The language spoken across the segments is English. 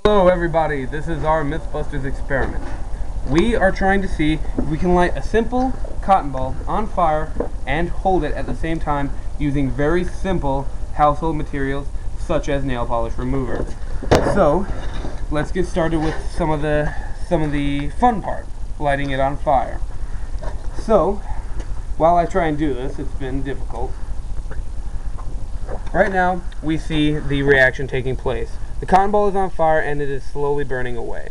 Hello everybody, this is our Mythbusters experiment. We are trying to see if we can light a simple cotton ball on fire and hold it at the same time using very simple household materials such as nail polish remover. So, let's get started with some of the fun part, lighting it on fire. So, while I try and do this, it's been difficult. Right now, we see the reaction taking place. The cotton ball is on fire and it is slowly burning away.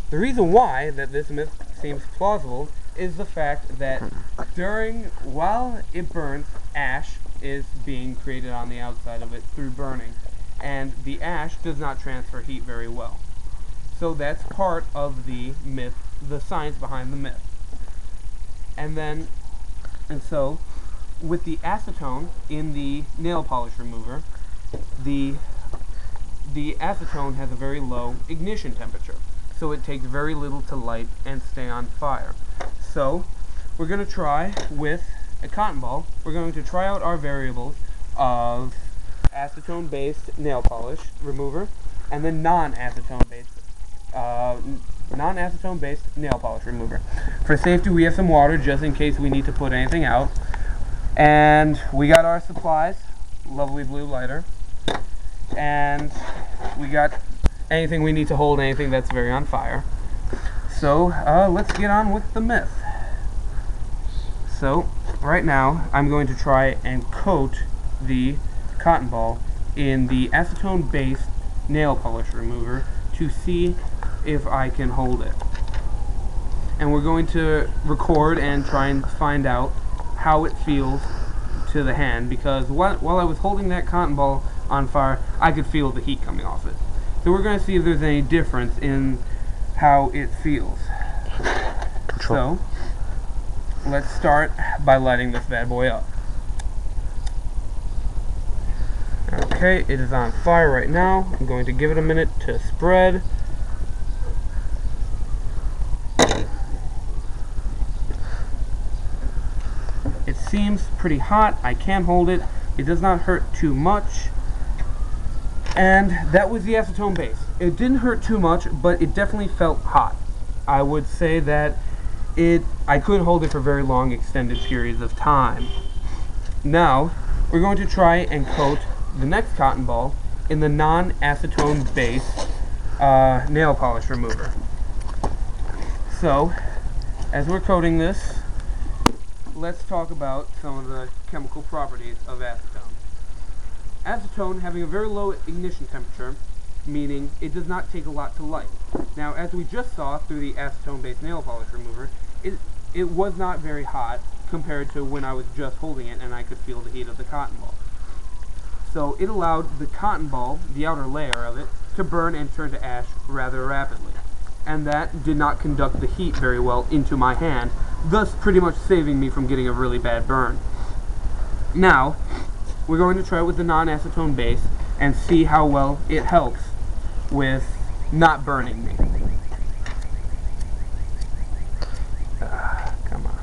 The reason why that this myth seems plausible is the fact that while it burns, ash is being created on the outside of it through burning, and the ash does not transfer heat very well. So that's part of the myth, the science behind the myth. And so with the acetone in the nail polish remover, the acetone has a very low ignition temperature, so it takes very little to light and stay on fire. So we're going to try with a cotton ball. We're going to try out our variables of acetone-based nail polish remover and the non-acetone-based nail polish remover. For safety, we have some water just in case we need to put anything out. And we got our supplies, lovely blue lighter, and we got anything we need to hold, anything that's very on fire. So let's get on with the myth. So right now I'm going to try and coat the cotton ball in the acetone based nail polish remover to see if I can hold it. And we're going to record and try and find out how it feels to the hand, because while I was holding that cotton ball on fire, I could feel the heat coming off it. So we're going to see if there's any difference in how it feels. So let's start by lighting this bad boy up. Okay, it is on fire right now. I'm going to give it a minute to spread. It seems pretty hot. I can hold it. It does not hurt too much. And that was the acetone base. It didn't hurt too much, but it definitely felt hot. I would say that I couldn't hold it for very long extended periods of time. Now, we're going to try and coat the next cotton ball in the non-acetone based nail polish remover. So, as we're coating this, let's talk about some of the chemical properties of acetone. Acetone having a very low ignition temperature, meaning it does not take a lot to light. Now, as we just saw through the acetone-based nail polish remover, it was not very hot compared to when I was just holding it and I could feel the heat of the cotton ball. So it allowed the cotton ball, the outer layer of it, to burn and turn to ash rather rapidly. And that did not conduct the heat very well into my hand, thus pretty much saving me from getting a really bad burn. Now, we're going to try it with the non-acetone base and see how well it helps with not burning me. Come on.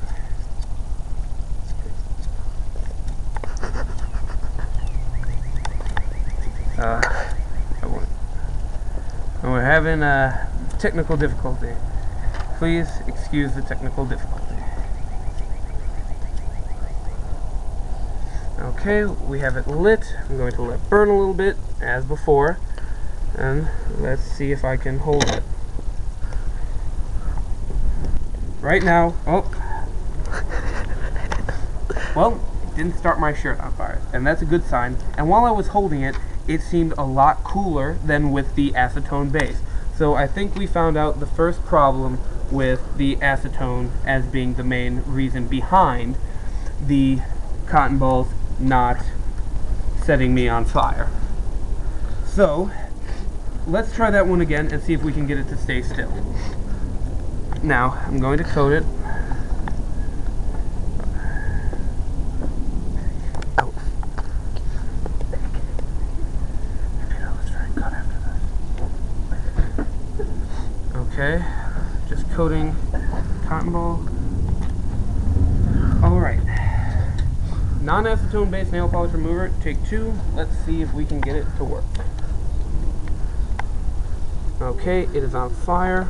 We're having a technical difficulty. Please excuse the technical difficulty. Okay, we have it lit. I'm going to let it burn a little bit, as before, and let's see if I can hold it. Right now, well, it didn't start my shirt on fire, and that's a good sign. And while I was holding it, it seemed a lot cooler than with the acetone base. So I think we found out the first problem with the acetone as being the main reason behind the cotton balls not setting me on fire. So let's try that one again and see if we can get it to stay still. Now I'm going to coat it. Okay, just coating cotton ball. Alright. Non-acetone based nail polish remover, take 2. Let's see if we can get it to work. Okay, it is on fire.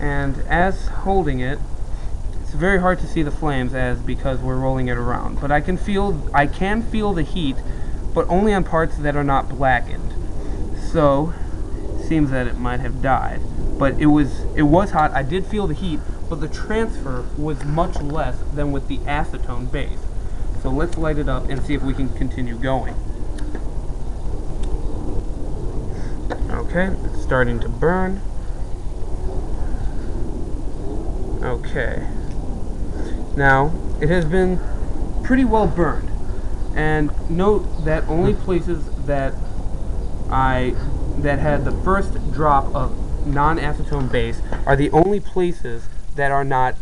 And as holding it, it's very hard to see the flames because we're rolling it around. But I can feel the heat, but only on parts that are not blackened. So, it seems that it might have died. But it was hot. I did feel the heat, but the transfer was much less than with the acetone base. So let's light it up and see if we can continue going. Okay, it's starting to burn. Okay. Now, it has been pretty well burned. And note that only places that had the first drop of non-acetone base are the only places that are not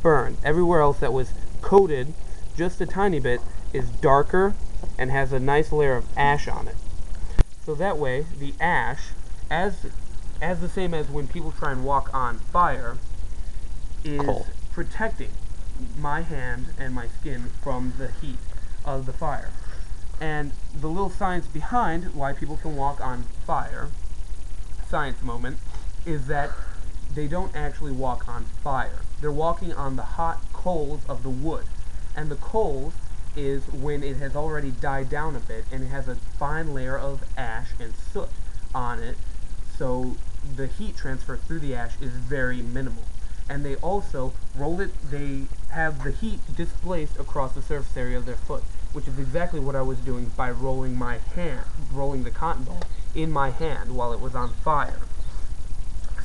burned. Everywhere else that was coated just a tiny bit is darker and has a nice layer of ash on it. So that way, the ash, as the same as when people try and walk on fire, is protecting my hand and my skin from the heat of the fire. And the little science behind why people can walk on fire, science moment, is that they don't actually walk on fire. They're walking on the hot coals of the wood. And the coals is when it has already died down a bit and it has a fine layer of ash and soot on it, so the heat transfer through the ash is very minimal. And they also they have the heat displaced across the surface area of their foot, which is exactly what I was doing by rolling the cotton ball in my hand while it was on fire.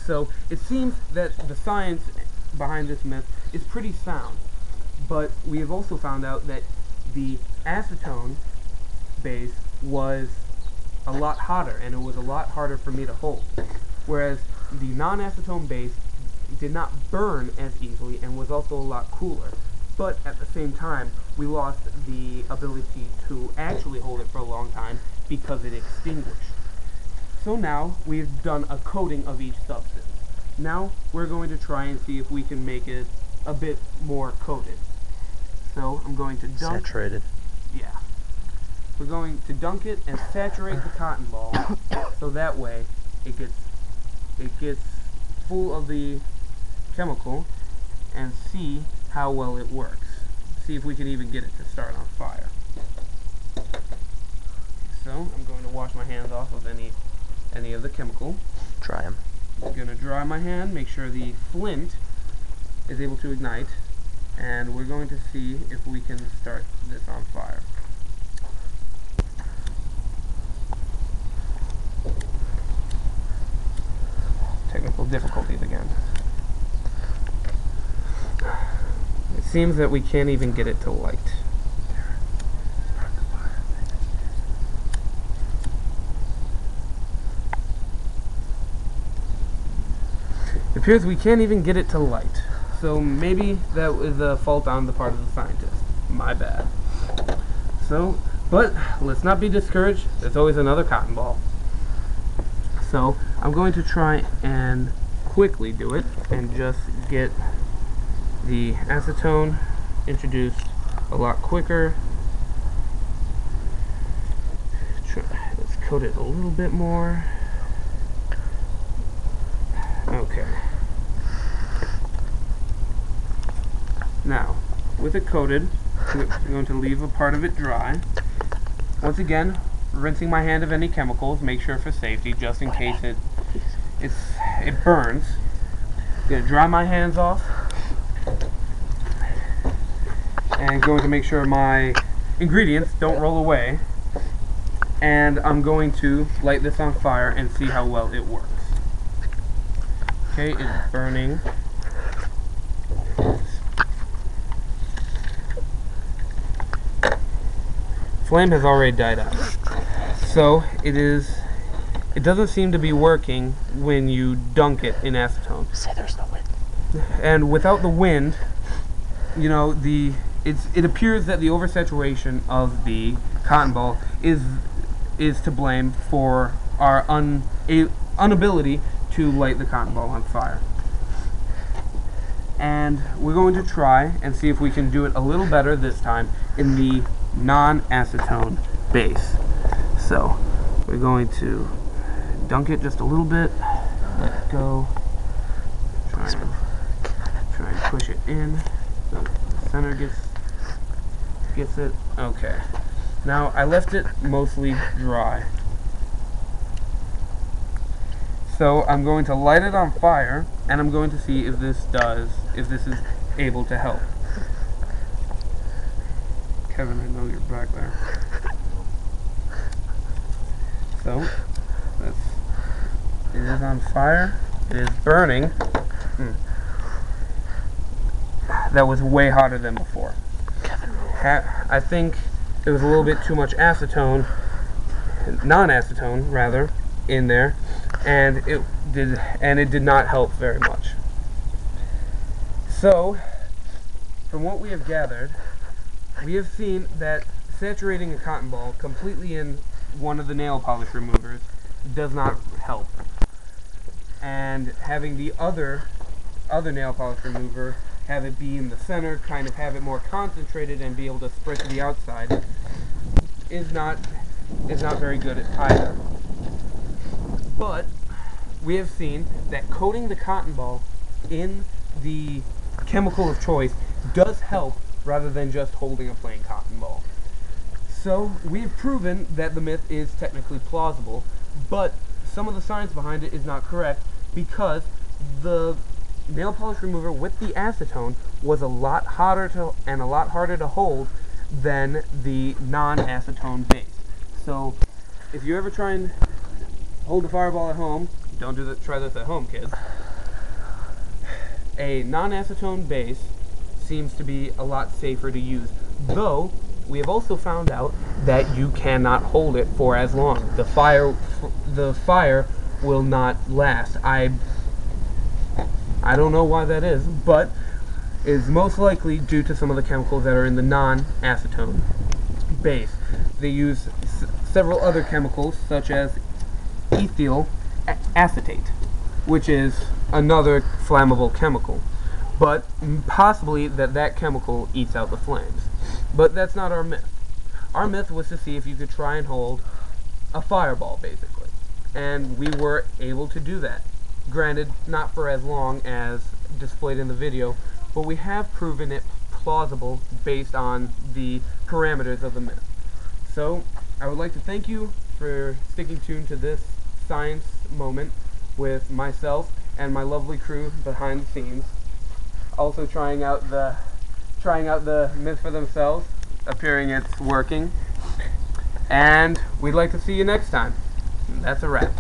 So it seems that the science behind this myth is pretty sound, but we have also found out that the acetone base was a lot hotter, and it was a lot harder for me to hold, whereas the non-acetone base did not burn as easily and was also a lot cooler. But at the same time, we lost the ability to actually hold it for a long time because it extinguished. So now we've done a coating of each substance. Now we're going to try and see if we can make it a bit more coated. So I'm going to dunk. Saturated. Yeah. We're going to dunk it and saturate the cotton ball so that way it gets full of the chemical and see how well it works. See if we can even get it to start on fire. So I'm going to wash my hands off of any of the chemical. Dry them. I'm going to dry my hand, make sure the flint is able to ignite, and we're going to see if we can start this on fire. Technical difficulties again. It seems that we can't even get it to light. It appears we can't even get it to light. So maybe that was a fault on the part of the scientist. My bad. So, but let's not be discouraged. There's always another cotton ball. So I'm going to try and quickly do it and just get the acetone introduced a lot quicker. Let's coat it a little bit more. Okay. Now, with it coated, I'm going to leave a part of it dry. Once again, rinsing my hand of any chemicals, make sure for safety, just in case it burns. I'm going to dry my hands off. And going to make sure my ingredients don't roll away. And I'm going to light this on fire and see how well it works. Okay, it's burning. Flame has already died out. So it doesn't seem to be working when you dunk it in acetone. Say there's no wind. And without the wind, you know, it appears that the oversaturation of the cotton ball is to blame for our inability to light the cotton ball on fire. And we're going to try and see if we can do it a little better this time in the non-acetone base. So we're going to dunk it just a little bit, let it go, try and push it in so the center gets it. Okay, now I left it mostly dry, so I'm going to light it on fire and I'm going to see if this is able to help. Kevin, I know you're back there. So it is on fire. It is burning. That was way hotter than before. I think it was a little bit too much acetone, non-acetone rather, in there, and it did not help very much. So, from what we have gathered, we have seen that saturating a cotton ball completely in one of the nail polish removers does not help, and having the other nail polish remover, have it be in the center, kind of have it more concentrated and be able to spread to the outside, is not very good either. But we have seen that coating the cotton ball in the chemical of choice does help rather than just holding a plain cotton ball. So we have proven that the myth is technically plausible, but some of the science behind it is not correct, because the nail polish remover with the acetone was a lot hotter and a lot harder to hold than the non-acetone base. So if you ever try and hold a fireball at home, don't try this at home, kids. A non-acetone base seems to be a lot safer to use, though we have also found out that you cannot hold it for as long. The fire will not last. I don't know why that is, but is most likely due to some of the chemicals that are in the non-acetone base. They use several other chemicals, such as ethyl acetate, which is another flammable chemical, but possibly that chemical eats out the flames. But that's not our myth. Our myth was to see if you could try and hold a fireball, basically, and we were able to do that. Granted, not for as long as displayed in the video, but we have proven it plausible based on the parameters of the myth. So I would like to thank you for sticking tuned to this science moment with myself and my lovely crew behind the scenes, also trying out the myth for themselves, appearing it's working, and we'd like to see you next time. That's a wrap.